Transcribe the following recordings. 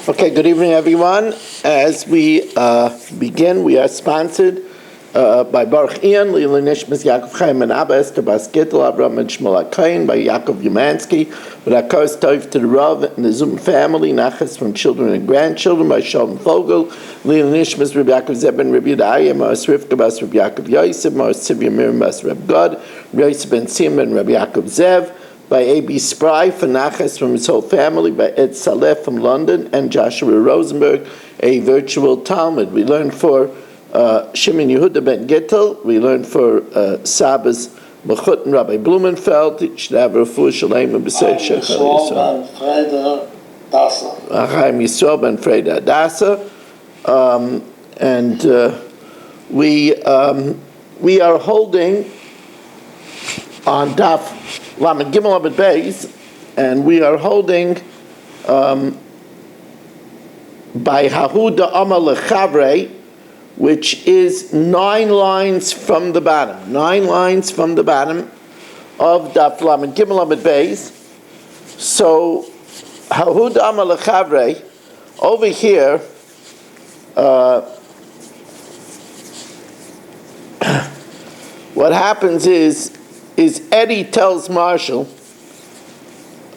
Okay, good evening, everyone. As we begin, we are sponsored by Baruch Ian, Lila Nishmas Yaakov Chaim and Abba Esther Bas Gittel, Abraham and Shmuel HaKohen, by Yaakov Yumansky, with Akos Tov to the Rav and the Zum family, Nachas from children and grandchildren, by Shalom Fogel, Lila Nishmas Rabbi Yaakov Zeb and Rabbi Yedaya, Maas Rivka Bas Rabbi Yaakov Yosef, Maas Sivya Miriam Bas Reb God, Yosef ben Sim and Rabbi Yaakov Zev, by A.B. Spry for Nachas from his whole family, by Ed Saleh from London, and Joshua Rosenberg, a virtual Talmud. We learned for Shimon Yehuda ben Gittel, we learned for Sabba's Mechut and Rabbi Blumenfeld. You should have a refuah shalem and b'sei shechar Yisrael. Chaim Yisrael ben Freda Adasa. And we are holding on Daf Lamed Gimel Amud Beis, and we are holding by Hahuda Amar Lechavre, which is 9 lines from the bottom. 9 lines from the bottom of Daf Lamed Gimel Amud Beis. So Hahuda Amar Lechavre, over here, what happens is Eddie tells Marshall,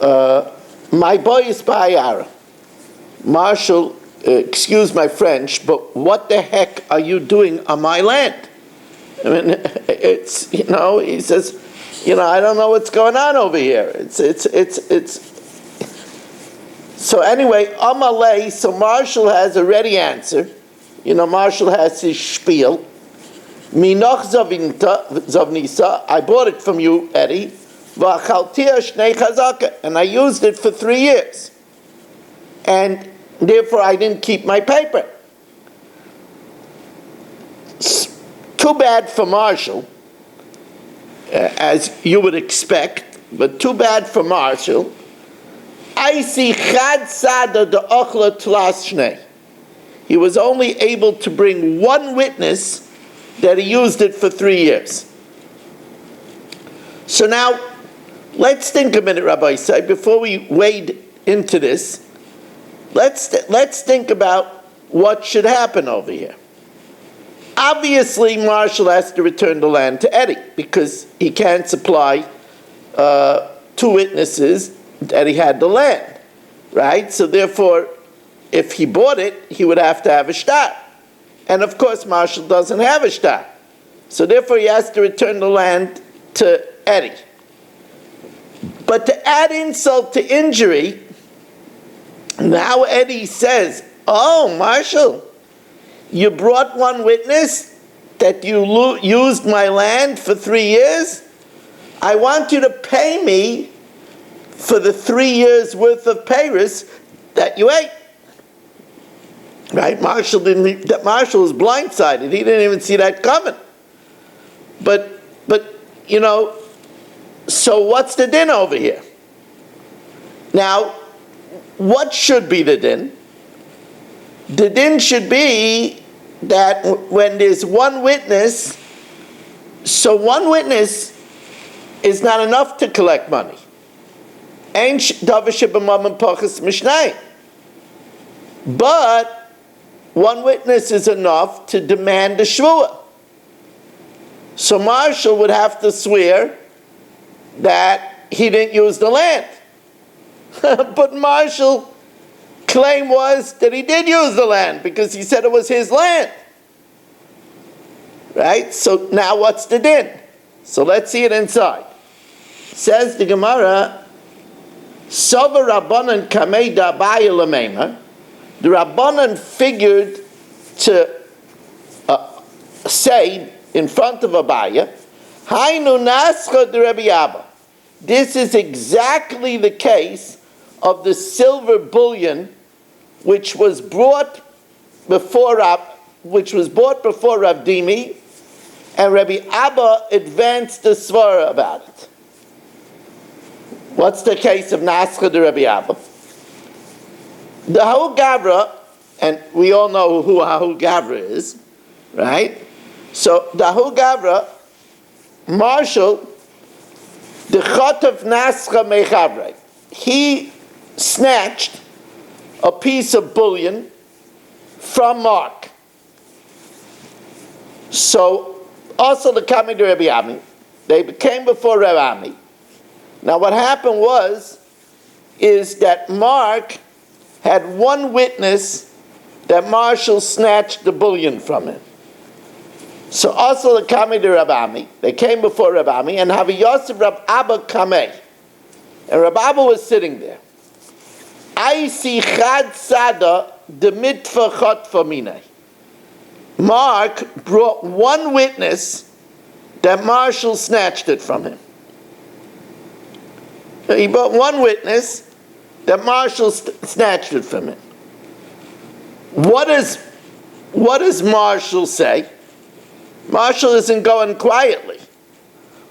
my boy is Bayara. Marshall, excuse my French, but what the heck are you doing on my land? I mean, it's, he says, I don't know what's going on over here. It's. So anyway, Amalei, so Marshall has a ready answer. Marshall has his spiel. Minoch Zavnisa, I bought it from you, Eddie. V'achaltia shnei chazaka, and I used it for 3 years. And therefore I didn't keep my paper. Too bad for Marshall, as you would expect, but too bad for Marshall. I see chad sada de ochla tlas shnei. He was only able to bring one witness that he used it for 3 years. So now, let's think a minute, Rabbi Isai, before we wade into this. Let's think about what should happen over here. Obviously, Marshall has to return the land to Eddie because he can't supply 2 witnesses that he had the land, right? So therefore, if he bought it, he would have to have a shtar. And of course, Marshall doesn't have a shtar. So therefore, he has to return the land to Eddie. But to add insult to injury, now Eddie says, oh, Marshall, you brought one witness that you used my land for 3 years? I want you to pay me for the 3 years worth of payers that you ate. Right? Marshall was blindsided. He didn't even see that coming. But so what's the din over here? Now, what should be the din? The din should be that when there's one witness, so one witness is not enough to collect money. But one witness is enough to demand a shvuah. So Marshall would have to swear that he didn't use the land. But Marshall's claim was that he did use the land because he said it was his land. Right? So now what's the din? So let's see it inside. Says the Gemara, Sova Rabbanan Kamei Dabaya Lamema. The Rabbanan figured to say in front of Abaya, Hainu Nascha de Rabbi Abba. This is exactly the case of the silver bullion which was brought before Rav Dimi, and Rabbi Abba advanced the svara about it. What's the case of Nascha de Rabbi Abba? The Hahu Gavra, and we all know who Hahu Gavra is, right? So the Hahu Gavra, Marshall, the Chot of Nascha Mechavre, he snatched a piece of bullion from Mark. So also the coming to Rabbi Ami, they came before Rabbi Ami. Now what happened is that Mark had one witness that Marshall snatched the bullion from him. So also the coming to Rabbi Ami, they came before Rabbi Ami, and Havi Yosef Rab Abba Kameh. And Rabbi Abba was sitting there. I see Chad Sada the mitfa chotfa minei. Mark brought one witness that Marshall snatched it from him. He brought one witness that Marshall snatched it from him. What does Marshall say? Marshall isn't going quietly.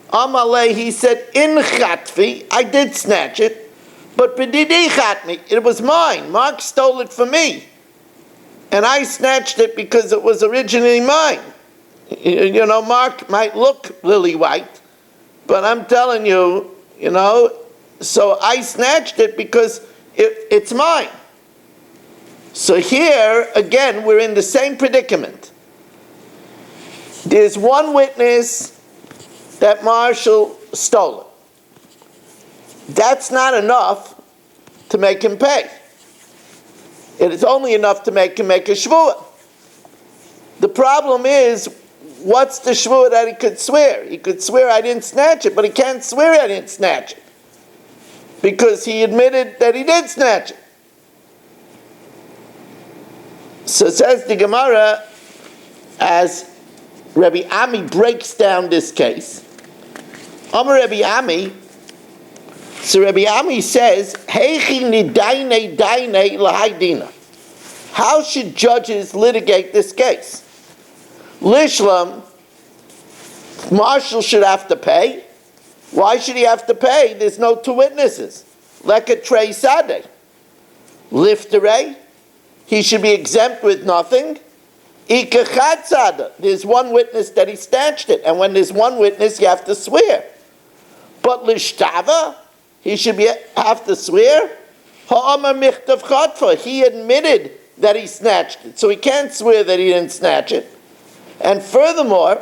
Amalei, he said, in chatfi, I did snatch it, but b'didi chatmi, it was mine. Mark stole it from me. And I snatched it because it was originally mine. You know, Mark might look lily white, but I'm telling you, so I snatched it because it's mine. So here, again, we're in the same predicament. There's one witness that Marshall stole it. That's not enough to make him pay. It is only enough to make him make a shvuah. The problem is, what's the shvuah that he could swear? He could swear I didn't snatch it, but he can't swear I didn't snatch it, because he admitted that he did snatch it. So says the Gemara, as Rabbi Ami breaks down this case. Amar Rabbi Ami, so Rabbi Ami says, Heichi nidaine daine lahaydina. How should judges litigate this case? Lishlam, Marshall should have to pay. Why should he have to pay? There's no two witnesses. Leka trei sadeh. Lifterei, he should be exempt with nothing. There's one witness that he snatched it, and when there's one witness, you have to swear. But lishtava, he should have to swear. Ha'amar michtav chatfa, he admitted that he snatched it, so he can't swear that he didn't snatch it. And furthermore,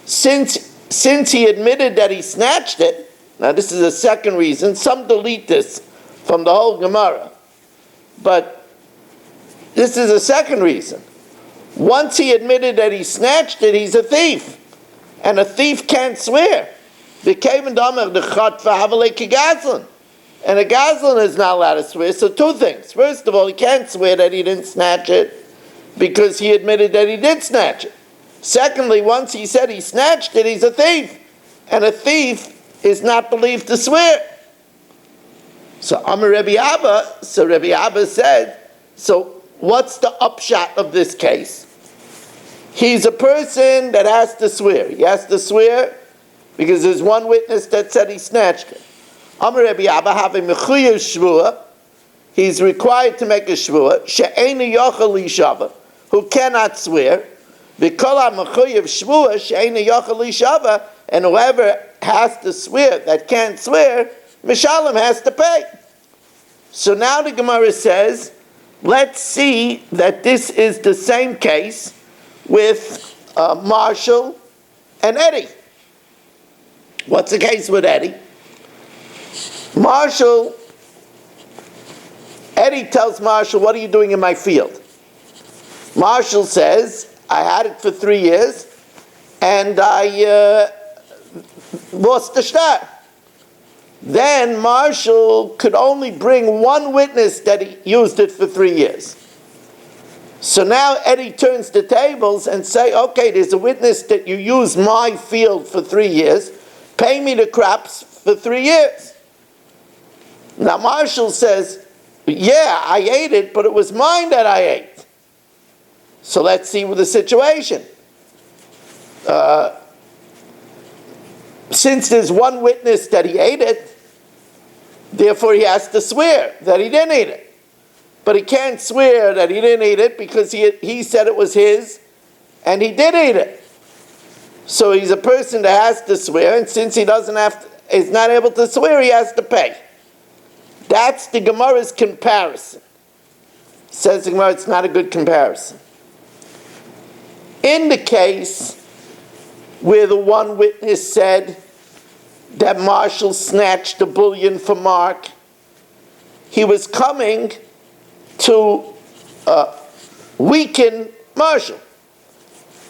since he admitted that he snatched it, now this is a second reason. Some delete this from the whole Gemara, but this is a second reason. Once he admitted that he snatched it, he's a thief. And a thief can't swear. And a gazlan is not allowed to swear. So two things. First of all, he can't swear that he didn't snatch it because he admitted that he did snatch it. Secondly, once he said he snatched it, he's a thief. And a thief is not believed to swear. So Amar Rabbi Abba, Rabbi Abba said, so what's the upshot of this case? He's a person that has to swear. He has to swear because there's one witness that said he snatched it. Amar Rabbi Abba have a mechuyev shvuah. He's required to make a shvuah. She'einu yochel lishava, who cannot swear. V'kol ha-mechuyev shvuah she'einu yochel lishava, and whoever has to swear that can't swear, mishalem has to pay. So now the Gemara says, let's see that this is the same case with Marshall and Eddie. What's the case with Eddie? Eddie tells Marshall, what are you doing in my field? Marshall says, I had it for 3 years and I lost the shtar. Then Marshall could only bring one witness that he used it for 3 years. So now Eddie turns the tables and say, okay, there's a witness that you used my field for 3 years. Pay me the crops for 3 years. Now Marshall says, yeah, I ate it, but it was mine that I ate. So let's see what the situation. Since there's one witness that he ate it, therefore he has to swear that he didn't eat it. But he can't swear that he didn't eat it because he said it was his and he did eat it. So he's a person that has to swear, and since he is not able to swear, he has to pay. That's the Gemara's comparison. Says the Gemara, it's not a good comparison. In the case where the one witness said that Marshall snatched the bullion from Mark, he was coming to weaken Marshall.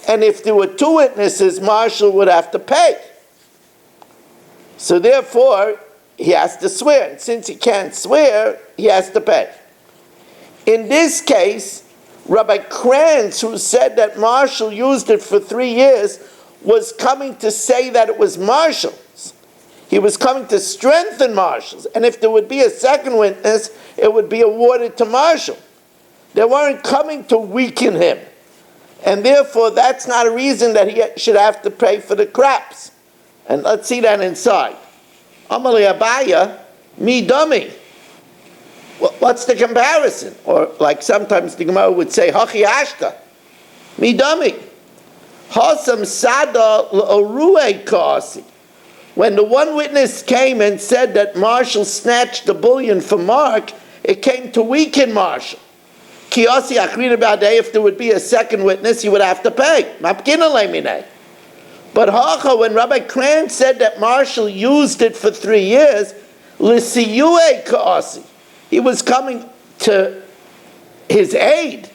And if there were two witnesses, Marshall would have to pay. So therefore, he has to swear. And since he can't swear, he has to pay. In this case, Rabbi Kranz, who said that Marshall used it for 3 years, was coming to say that it was Marshall's. He was coming to strengthen Marshall's. And if there would be a second witness, it would be awarded to Marshall. They weren't coming to weaken him. And therefore, that's not a reason that he should have to pay for the craps. And let's see that inside. Amalei Abaya, mi dummy. What's the comparison? Or like sometimes the Gemara would say, Hachi Ashta, mi dummy. Hasam Sada l'orue kasi. When the one witness came and said that Marshall snatched the bullion from Mark, it came to weaken Marshall. Kiyasi Achrina Ba'adei, if there would be a second witness, he would have to pay. Mapkina le'minei. But Hacha, when Rabbi Kranz said that Marshall used it for 3 years, l'siyue ka'asi. He was coming to his aid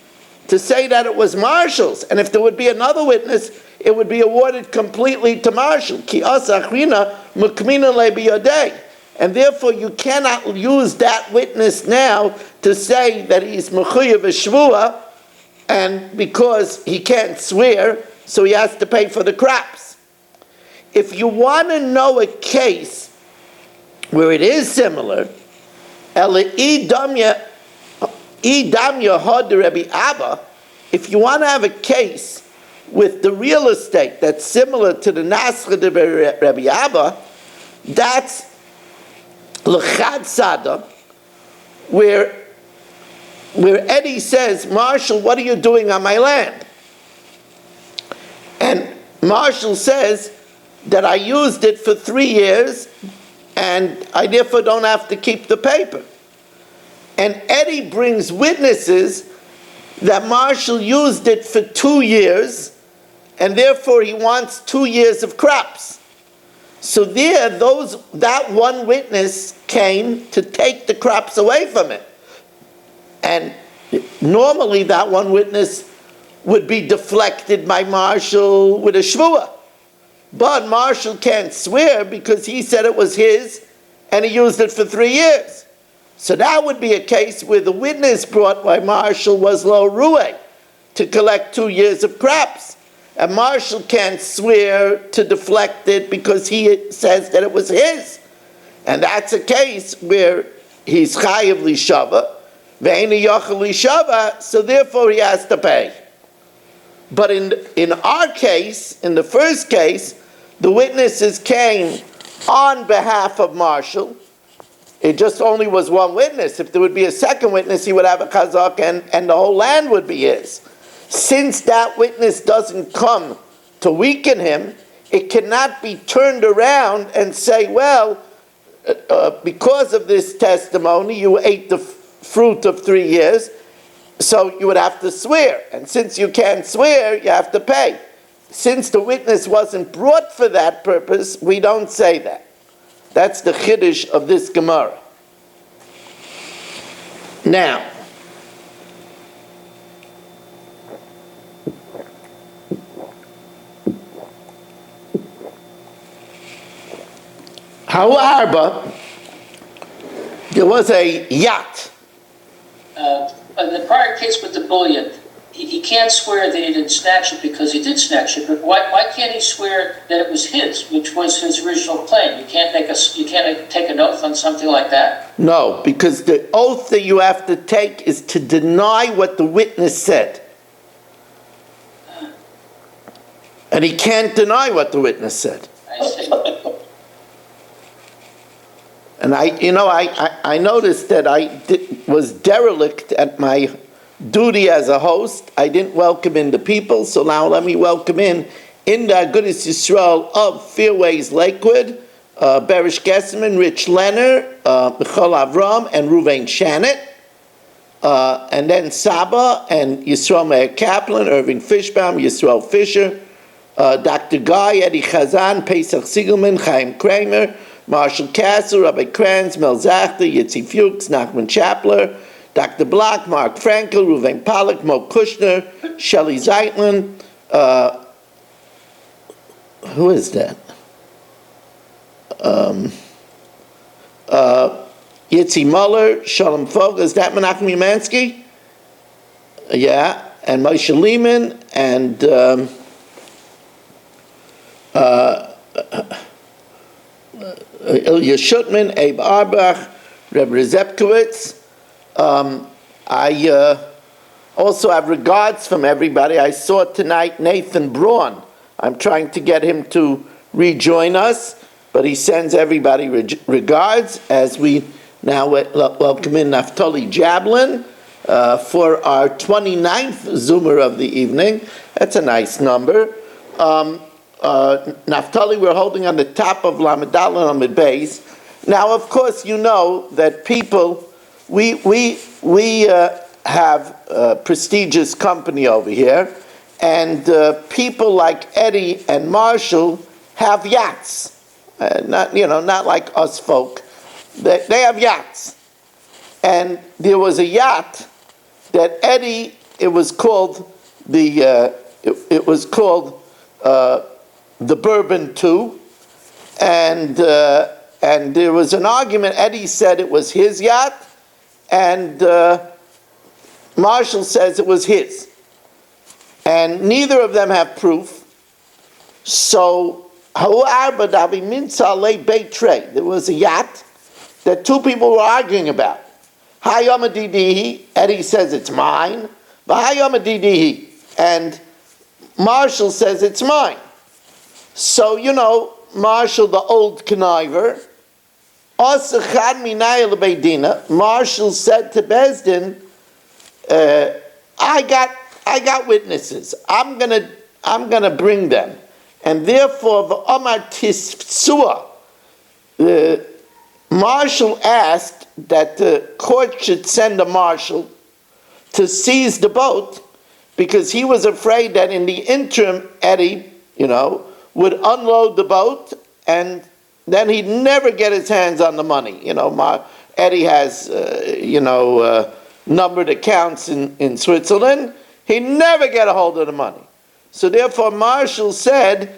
to say that it was Marshall's. And if there would be another witness, it would be awarded completely to Marshall. Kiyasi Achrina mukmina le'biyadei. And therefore, you cannot use that witness now to say that he's mechuyev shvua, and because he can't swear, so he has to pay for the craps. If you want to know a case where it is similar, if you want to have a case with the real estate that's similar to the Nascha de Rabbi Abba, that's L'chad Sada, where Eddie says, Marshall, what are you doing on my land? And Marshall says that I used it for 3 years and I therefore don't have to keep the paper. And Eddie brings witnesses that Marshall used it for 2 years and therefore he wants 2 years of crops. So there, that one witness came to take the crops away from it. And normally that one witness would be deflected by Marshall with a shvua. But Marshall can't swear because he said it was his and he used it for 3 years. So that would be a case where the witness brought by Marshall was lo rueh, to collect 2 years of crops. And Marshall can't swear to deflect it because he says that it was his. And that's a case where he's chayiv lishava, ve'eni yochel lishava, so therefore he has to pay. But in our case, in the first case, the witnesses came on behalf of Marshall. It just only was one witness. If there would be a second witness, he would have a chazak and the whole land would be his. Since that witness doesn't come to weaken him, it cannot be turned around and say, well, because of this testimony, you ate the fruit of 3 years, so you would have to swear. And since you can't swear, you have to pay. Since the witness wasn't brought for that purpose, we don't say that. That's the chiddush of this Gemara. Now, however, there was a yacht. In the prior case with the bullion, he can't swear that he didn't snatch it because he did snatch it. But why can't he swear that it was his, which was his original claim? You can't take an oath on something like that. No, because the oath that you have to take is to deny what the witness said, and he can't deny what the witness said. I see. And I noticed that I was derelict at my duty as a host. I didn't welcome in the people, so now let me welcome in the Agudas Yisrael of Fairways Lakewood, Berish Gesserman, Rich Leonard, Michal Avram, and Ruvain Shannon. and then Saba and Yisrael Meir Kaplan, Irving Fishbaum, Yisrael Fisher, Dr. Guy, Eddie Chazan, Pesach Siegelman, Chaim Kramer, Marshall Castle, Rabbi Kranz, Mel Zachter, Yitzi Fuchs, Nachman Chapler, Dr. Block, Mark Frankel, Ruven Pollack, Mo Kushner, Shelley Zeitlin, who is that? Yitzi Muller, Shalom Fogel, is that Menachem Umansky? Yeah, and Moshe Lehman, and Ilya Shutman, Abe Arbach, Reb Rezepkowitz. I also have regards from everybody. I saw tonight Nathan Braun. I'm trying to get him to rejoin us, but he sends everybody regards as we now welcome in Naftali Jablin for our 29th Zoomer of the evening. That's a nice number. Naftali, we're holding on the top of Lamed Daled Amud Beis. Now, of course, you know that people, we have a prestigious company over here, and people like Eddie and Marshall have yachts. Not like us folk. They have yachts. And there was a yacht that Eddie, it was called the Bourbon II, and there was an argument. Eddie said it was his yacht, and Marshall says it was his. And neither of them have proof. So, there was a yacht that two people were arguing about. Eddie says it's mine, and Marshall says it's mine. So, Marshall, the old conniver, Marshall said to Bezdin, I got witnesses. I'm gonna bring them. And therefore, Marshall asked that the court should send a marshal to seize the boat, because he was afraid that in the interim, Eddie, would unload the boat, and then he'd never get his hands on the money. Eddie has, numbered accounts in Switzerland. He'd never get a hold of the money. So therefore, Marshall said,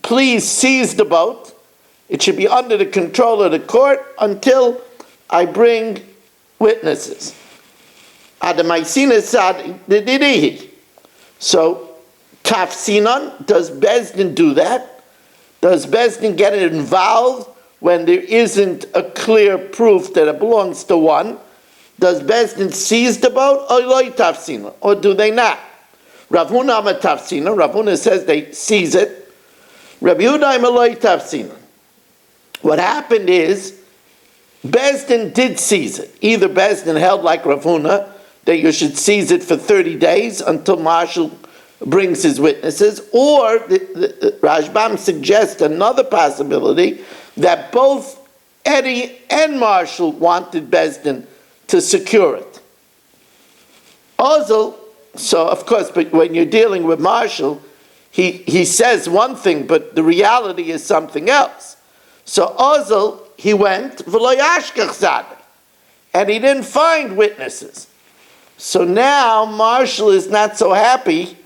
please seize the boat. It should be under the control of the court until I bring witnesses. So, Tafsinan, does Bezdin do that? Does Bezdin get involved when there isn't a clear proof that it belongs to one? Does Bezdin seize the boat, or loy tafsinan, or do they not? Rav Huna ama tafsinan. Rav Huna says they seize it. Rabbi Yehuda ama loy tafsinan. What happened is, Bezdin did seize it. Either Bezdin held like Rav Huna, that you should seize it for 30 days until Marshall brings his witnesses, or the Rashbam suggests another possibility, that both Eddie and Marshall wanted Bezdin to secure it. Also, so of course, but when you're dealing with Marshall, he says one thing, but the reality is something else. So Ozel, he went, and he didn't find witnesses. So now Marshall is not so happy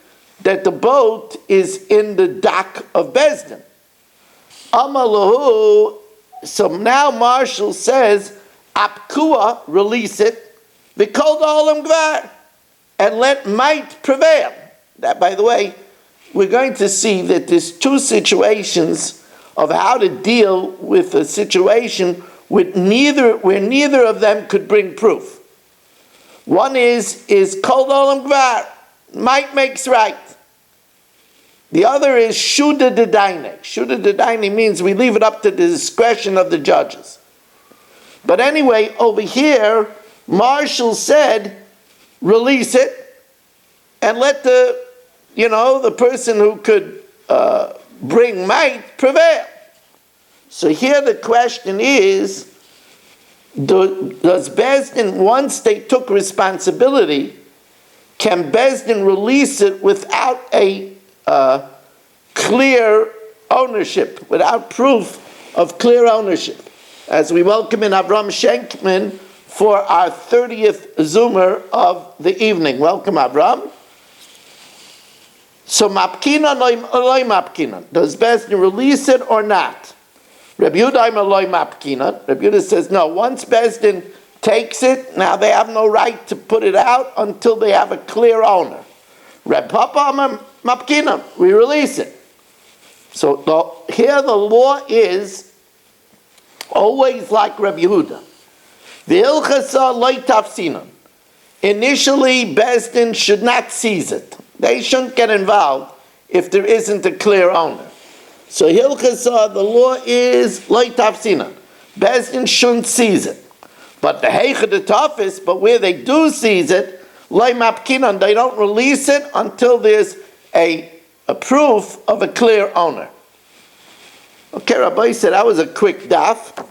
that the boat is in the dock of Bezdin. Amalahu, so now Marshall says, Apkua, release it, Vikol Olam Gvar, and let might prevail. That, by the way, we're going to see that there's two situations of how to deal with a situation where neither of them could bring proof. One is Kol Olam Gvar, might makes right. The other is Shuda Dedaine. Shuda Dedaine means we leave it up to the discretion of the judges. But anyway, over here, Marshall said, release it, and let the person who could bring might prevail. So here the question is, Does Bezdin, once they took responsibility, can Bezdin release it without a clear ownership, without proof of clear ownership? As we welcome in Avram Schenkman for our 30th Zoomer of the evening. Welcome, Avram. So, mapkina loy mapkina. Does Bezdin release it or not? Reb Yehuda loy mapkina. Reb Yehuda says no. Once Bezdin takes it, now they have no right to put it out until they have a clear owner. Reb Papa mapkina. We release it. So here the law is always like Reb Yehuda. The ilchasa loy tafsinan. Initially, Bezdin should not seize it. They shouldn't get involved if there isn't a clear owner. So hilchasa, the law is loy tafsinan. Bezdin shouldn't seize it. But the heicha the toughest, but where they do seize it, loy mapkinan, they don't release it until there's a proof of a clear owner. Okay, Rabbi said that was a quick daf.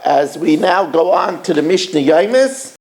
As we now go on to the Mishnah Yomis.